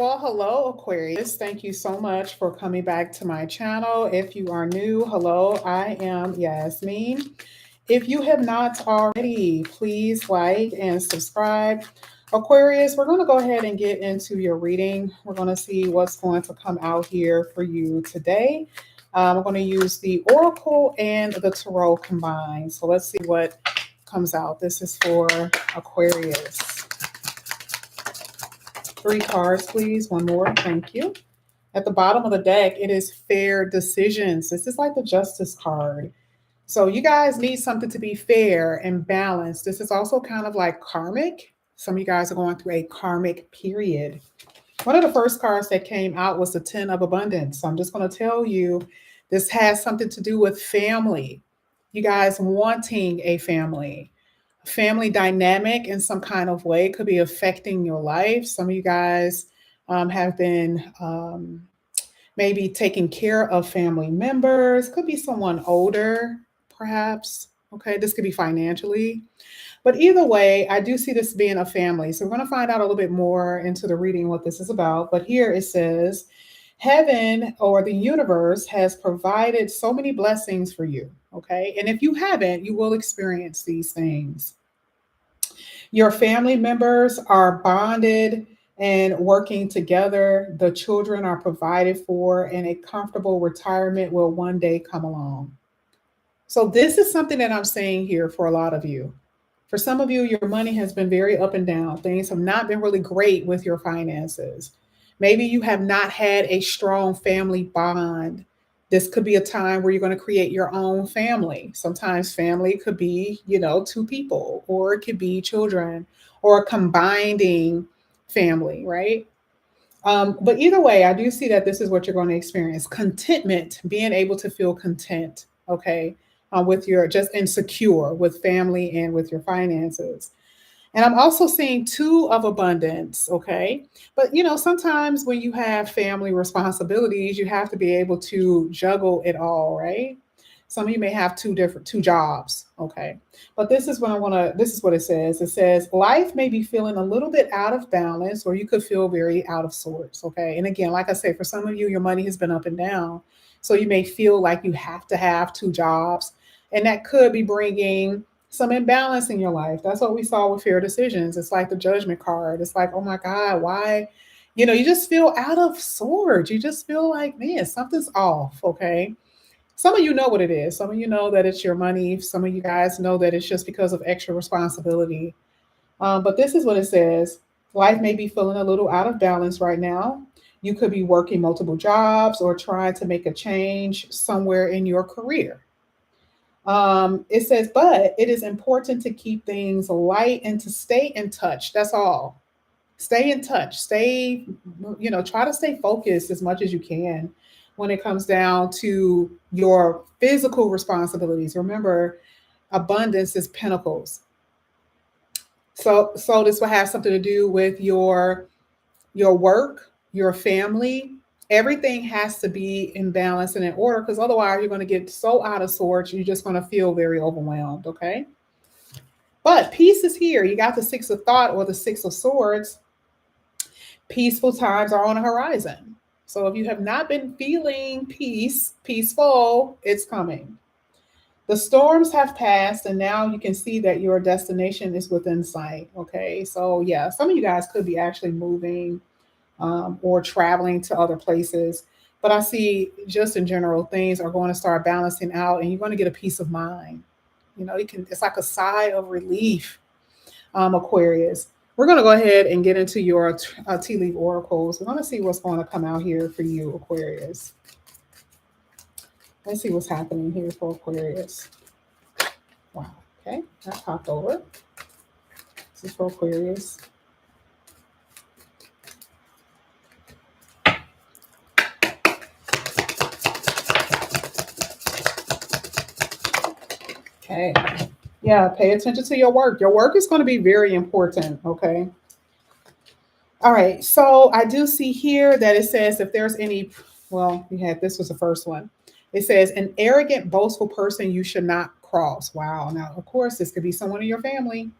Well, hello, Aquarius. Thank you so much for coming back to my channel. If you are new, hello, I am Yasmin. If you have not already, please like and subscribe. Aquarius, we're going to go ahead and get into your reading. We're going to see what's going to come out here for you today. I'm going to use the Oracle and the Tarot combined. So let's see what comes out. This is for Aquarius. Three cards, please. One more. Thank you. At the bottom of the deck, it is fair decisions. This is like the justice card. So you guys need something to be fair and balanced. This is also kind of like karmic. Some of you guys are going through a karmic period. One of the first cards that came out was the 10 of abundance. So I'm just going to tell you this has something to do with family. You guys wanting a family dynamic in some kind of way could be affecting your life. Some of you guys have been maybe taking care of family members, could be someone older, perhaps. Okay, this could be financially. But either way, I do see this being a family. So we're going to find out a little bit more into the reading what this is about. But here it says, heaven or the universe has provided so many blessings for you. Okay. And if you haven't, you will experience these things. Your family members are bonded and working together. The children are provided for, and a comfortable retirement will one day come along. So, this is something that I'm saying here for a lot of you. For some of you, your money has been very up and down. Things have not been really great with your finances. Maybe you have not had a strong family bond. This could be a time where you're going to create your own family. Sometimes family could be, two people, or it could be children, or a combining family, right? But either way, I do see that this is what you're going to experience: contentment, being able to feel content, okay, with your just insecure with family and with your finances. And I'm also seeing two of abundance, okay? But sometimes when you have family responsibilities, you have to be able to juggle it all, right? Some of you may have two jobs, okay? But this is what it says. It says life may be feeling a little bit out of balance, or you could feel very out of sorts, okay? And again, like I say, for some of you, your money has been up and down. So you may feel like you have to have two jobs, and that could be bringing some imbalance in your life. That's what we saw with fair decisions. It's like the judgment card. It's like, oh my God, why? You just feel out of sorts. You just feel like, man, something's off. Okay. Some of you know what it is. Some of you know that it's your money. Some of you guys know that it's just because of extra responsibility. But this is what it says: life may be feeling a little out of balance right now. You could be working multiple jobs or trying to make a change somewhere in your career. It says, but it is important to keep things light and to stay in touch. That's all. Stay in touch. Try to stay focused as much as you can when it comes down to your physical responsibilities. Remember, abundance is pentacles. So this will have something to do with your work, your family. Everything has to be in balance and in order, because otherwise you're going to get so out of sorts, you're just going to feel very overwhelmed, okay? But peace is here. You got the Six of Thought or the Six of Swords. Peaceful times are on the horizon. So if you have not been feeling peaceful, it's coming. The storms have passed, and now you can see that your destination is within sight, okay? So yeah, some of you guys could be actually moving or traveling to other places. But I see just in general, things are going to start balancing out, and you're going to get a peace of mind. It's like a sigh of relief, Aquarius. We're going to go ahead and get into your tea leaf oracles. We're going to see what's going to come out here for you, Aquarius. Let's see what's happening here for Aquarius. Wow. Okay, that popped over. This is for Aquarius. Okay. Yeah, pay attention to your work. Your work is going to be very important, okay? All right. So I do see here that it says if there's any, well, this was the first one. It says an arrogant, boastful person you should not cross. Wow. Now, of course, this could be someone in your family.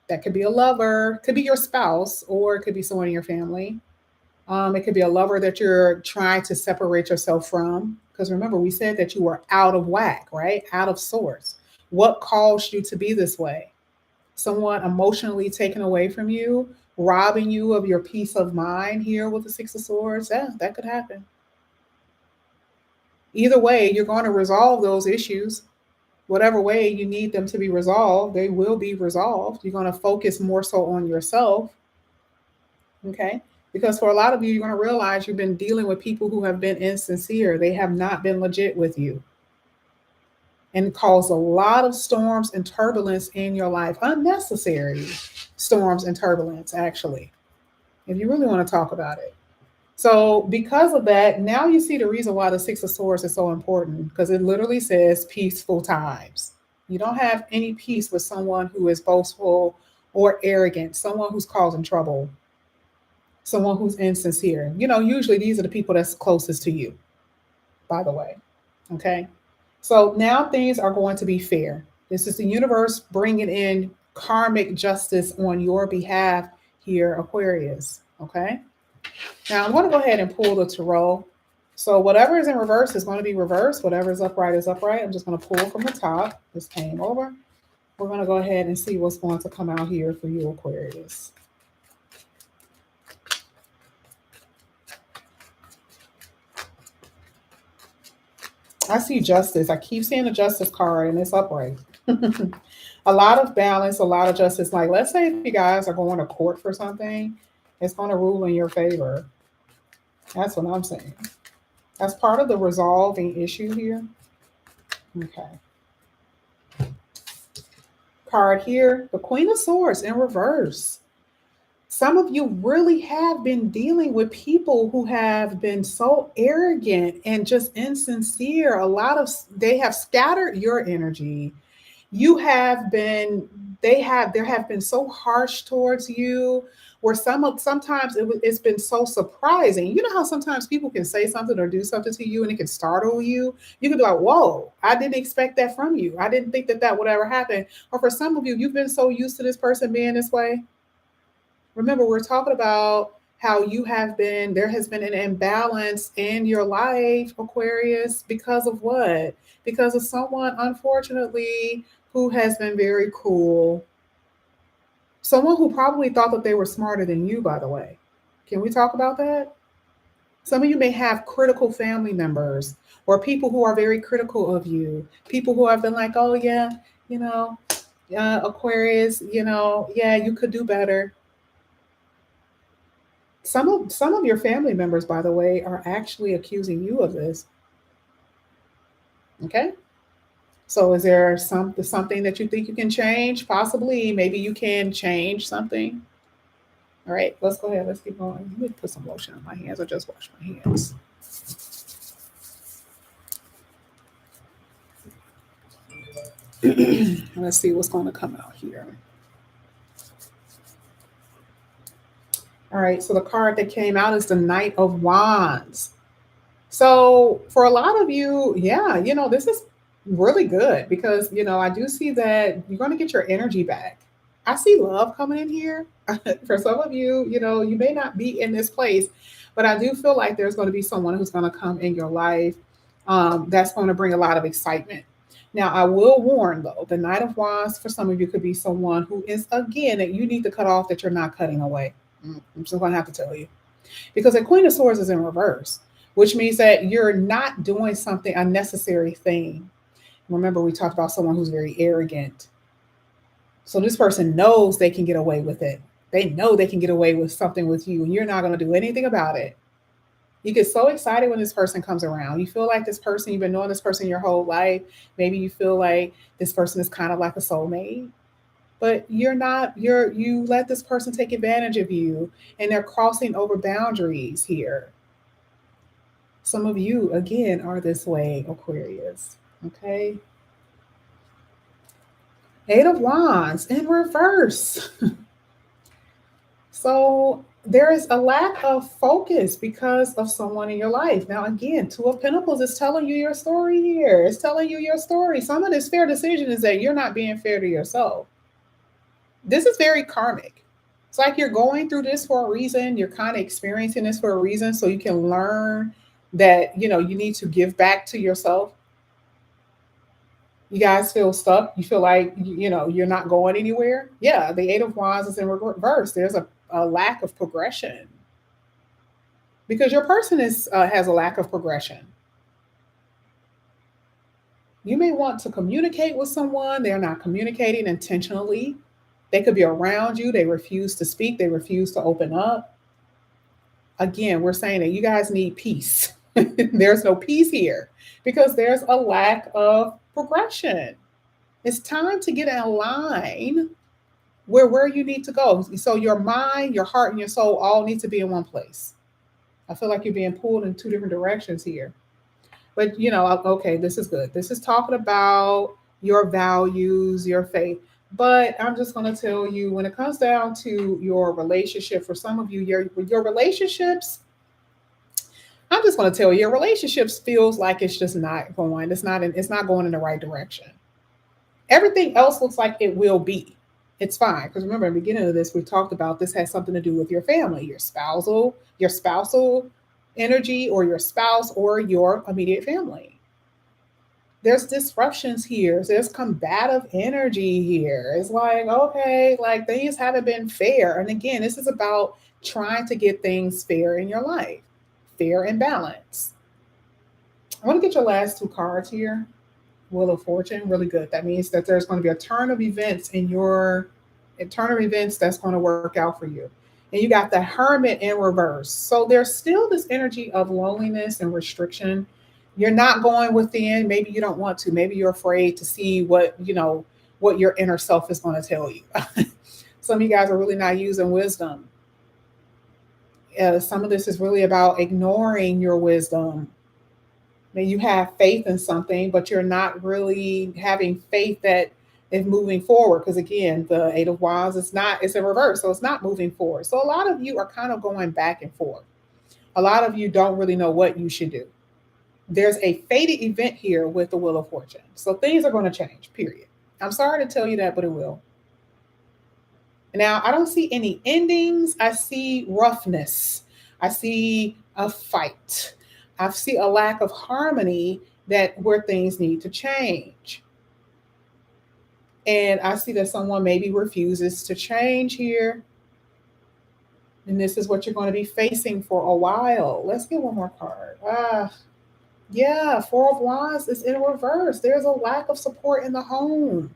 That could be a lover, could be your spouse, or it could be someone in your family. It could be a lover that you're trying to separate yourself from. Because remember, we said that you were out of whack, right? Out of sorts. What caused you to be this way? Someone emotionally taken away from you, robbing you of your peace of mind here with the Six of Swords. Yeah, that could happen. Either way, you're going to resolve those issues. Whatever way you need them to be resolved, they will be resolved. You're going to focus more so on yourself. Okay. Because for a lot of you, you're going to realize you've been dealing with people who have been insincere. They have not been legit with you and caused a lot of storms and turbulence in your life, unnecessary storms and turbulence, actually, if you really want to talk about it. So, because of that, now you see the reason why the Six of Swords is so important, because it literally says peaceful times. You don't have any peace with someone who is boastful or arrogant, someone who's causing trouble, someone who's insincere. Usually these are the people that's closest to you, by the way. Okay. So now things are going to be fair. This is the universe bringing in karmic justice on your behalf here, Aquarius. Okay. Now I'm going to go ahead and pull the tarot. So whatever is in reverse is going to be reversed. Whatever is upright is upright. I'm just going to pull from the top. This came over. We're going to go ahead and see what's going to come out here for you, Aquarius. I see justice. I keep seeing the justice card and it's upright. A lot of balance, a lot of justice. Like, let's say if you guys are going to court for something, it's going to rule in your favor. That's what I'm saying. That's part of the resolving issue here. Okay. Card here, the Queen of Swords in reverse. Some of you really have been dealing with people who have been so arrogant and just insincere. They have scattered your energy. There have been so harsh towards you, where sometimes it's been so surprising. You know how sometimes people can say something or do something to you and it can startle you? You can be like, whoa, I didn't expect that from you. I didn't think that would ever happen. Or for some of you, you've been so used to this person being this way. Remember, we're talking about how there has been an imbalance in your life, Aquarius, because of what? Because of someone, unfortunately, who has been very cruel. Someone who probably thought that they were smarter than you, by the way. Can we talk about that? Some of you may have critical family members or people who are very critical of you. People who have been like, oh, yeah, Aquarius, yeah, you could do better. Some of your family members, by the way, are actually accusing you of this. Okay. So is there something that you think you can change? Possibly, maybe you can change something. All right, let's go ahead. Let's keep going. Let me put some lotion on my hands. I just washed my hands. Let's see what's going to come out here. All right, so the card that came out is the Knight of Wands. So for a lot of you, yeah, this is really good because, I do see that you're going to get your energy back. I see love coming in here. For some of you, you may not be in this place, but I do feel like there's going to be someone who's going to come in your life that's going to bring a lot of excitement. Now, I will warn, though, the Knight of Wands for some of you could be someone who is, again, that you need to cut off that you're not cutting away. I'm just going to have to tell you. Because the Queen of Swords is in reverse, which means that you're not doing something, a necessary thing. Remember, we talked about someone who's very arrogant. So this person knows they can get away with it. They know they can get away with something with you, and you're not going to do anything about it. You get so excited when this person comes around. You feel like this person, you've been knowing this person your whole life. Maybe you feel like this person is kind of like a soulmate, but you're not, you let this person take advantage of you, and they're crossing over boundaries here. Some of you, again, are this way, Aquarius. Okay. Eight of Wands in reverse. So there is a lack of focus because of someone in your life. Now, again, Two of Pentacles is telling you your story here. It's telling you your story. Some of this fair decision is that you're not being fair to yourself. This is very karmic. It's like you're going through this for a reason. You're kind of experiencing this for a reason so you can learn that, you need to give back to yourself. You guys feel stuck. You feel like, you're not going anywhere. Yeah, the Eight of Wands is in reverse. There's a lack of progression because your person has a lack of progression. You may want to communicate with someone. They're not communicating intentionally. They could be around you. They refuse to speak. They refuse to open up. Again, we're saying that you guys need peace. There's no peace here because there's a lack of progression. It's time to get in line where you need to go. So your mind, your heart, and your soul all need to be in one place. I feel like you're being pulled in two different directions here. But okay, this is good. This is talking about your values, your faith. But I'm just going to tell you, when it comes down to your relationship, for some of you, your relationships, I'm just going to tell you, your relationships feels like it's just not going. It's not going in the right direction. Everything else looks like it will be. It's fine. Because remember, in the beginning of this, we talked about this has something to do with your family, your spousal energy, or your spouse, or your immediate family. There's disruptions here. There's combative energy here. It's like, okay, like things haven't been fair. And again, this is about trying to get things fair in your life, fair and balanced. I want to get your last two cards here. Wheel of Fortune, really good. That means that there's going to be a turn of events that's going to work out for you. And you got the Hermit in reverse. So there's still this energy of loneliness and restriction. You're not going within. Maybe you don't want to. Maybe you're afraid to see what your inner self is going to tell you. Some of you guys are really not using wisdom. Some of this is really about ignoring your wisdom. You have faith in something, but you're not really having faith that is moving forward. Because again, the Eight of Wands it's in reverse, so it's not moving forward. So a lot of you are kind of going back and forth. A lot of you don't really know what you should do. There's a fated event here with the Wheel of Fortune. So things are going to change, period. I'm sorry to tell you that, but it will. Now, I don't see any endings. I see roughness. I see a fight. I see a lack of harmony where things need to change. And I see that someone maybe refuses to change here. And this is what you're going to be facing for a while. Let's get one more card. Yeah, Four of Wands is in reverse. There's a lack of support in the home.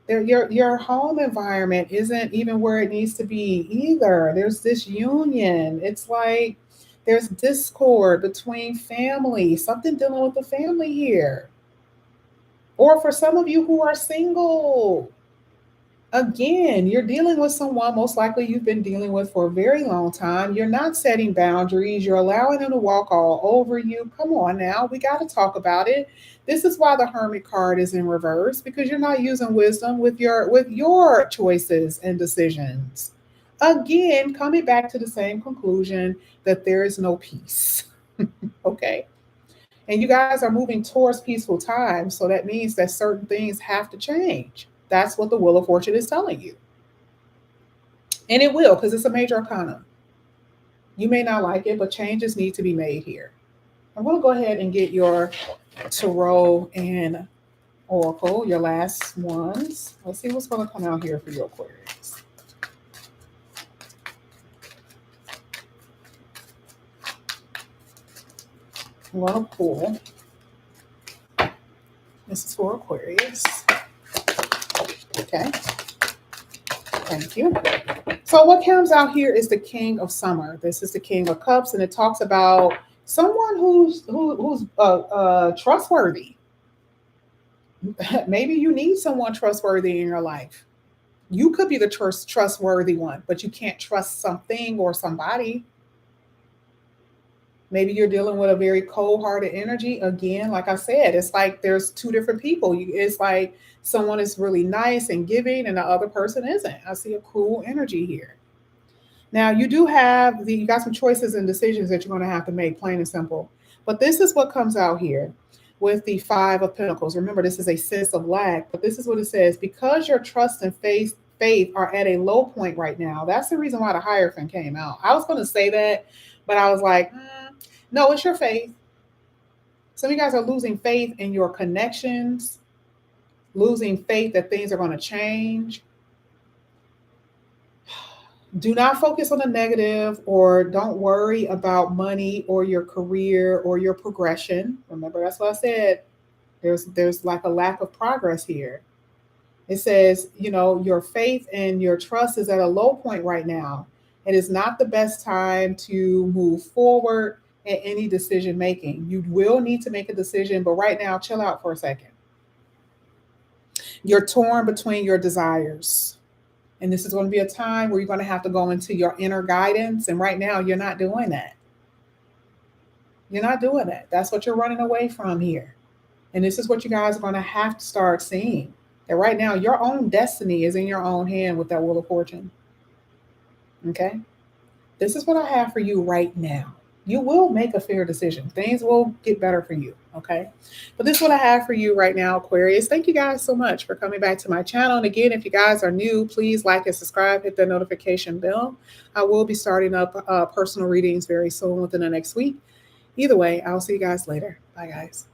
Your home environment isn't even where it needs to be either. There's disunion. It's like there's discord between family, something dealing with the family here. Or for some of you who are single, again, you're dealing with someone most likely you've been dealing with for a very long time. You're not setting boundaries. You're allowing them to walk all over you. Come on now, we got to talk about it. This is why the Hermit card is in reverse, because you're not using wisdom with your choices and decisions. Again, coming back to the same conclusion that there is no peace. Okay. And you guys are moving towards peaceful times. So that means that certain things have to change. That's what the Wheel of Fortune is telling you. And it will, because it's a major arcana. You may not like it, but changes need to be made here. I'm going to go ahead and get your Tarot and Oracle, your last ones. Let's see what's going to come out here for your Aquarius. I'm going to pull. This is for Aquarius. Okay. Thank you. So what comes out here is the King of Summer. This is the King of Cups, and it talks about someone who's trustworthy. Maybe you need someone trustworthy in your life. You could be the trustworthy one, but you can't trust something or somebody. Maybe you're dealing with a very cold-hearted energy. Again, like I said, it's like there's two different people. It's like someone is really nice and giving, and the other person isn't. I see a cruel energy here. Now, you got some choices and decisions that you're going to have to make, plain and simple. But this is what comes out here with the Five of Pentacles. Remember, this is a sense of lack, but this is what it says. Because your trust and faith are at a low point right now. That's the reason why the Hierophant came out. I was going to say that, but I was like, no, it's your faith. Some of you guys are losing faith in your connections, losing faith that things are going to change. Do not focus on the negative, or don't worry about money or your career or your progression. Remember, that's what I said. There's like a lack of progress here. It says, your faith and your trust is at a low point right now. It is not the best time to move forward in any decision making. You will need to make a decision, but right now, chill out for a second. You're torn between your desires. And this is going to be a time where you're going to have to go into your inner guidance. And right now, you're not doing that. You're not doing that. That's what you're running away from here. And this is what you guys are going to have to start seeing. That right now, your own destiny is in your own hand with that Wheel of Fortune. Okay? This is what I have for you right now. You will make a fair decision. Things will get better for you. Okay? But this is what I have for you right now, Aquarius. Thank you guys so much for coming back to my channel. And again, if you guys are new, please like and subscribe, hit the notification bell. I will be starting up personal readings very soon within the next week. Either way, I'll see you guys later. Bye, guys.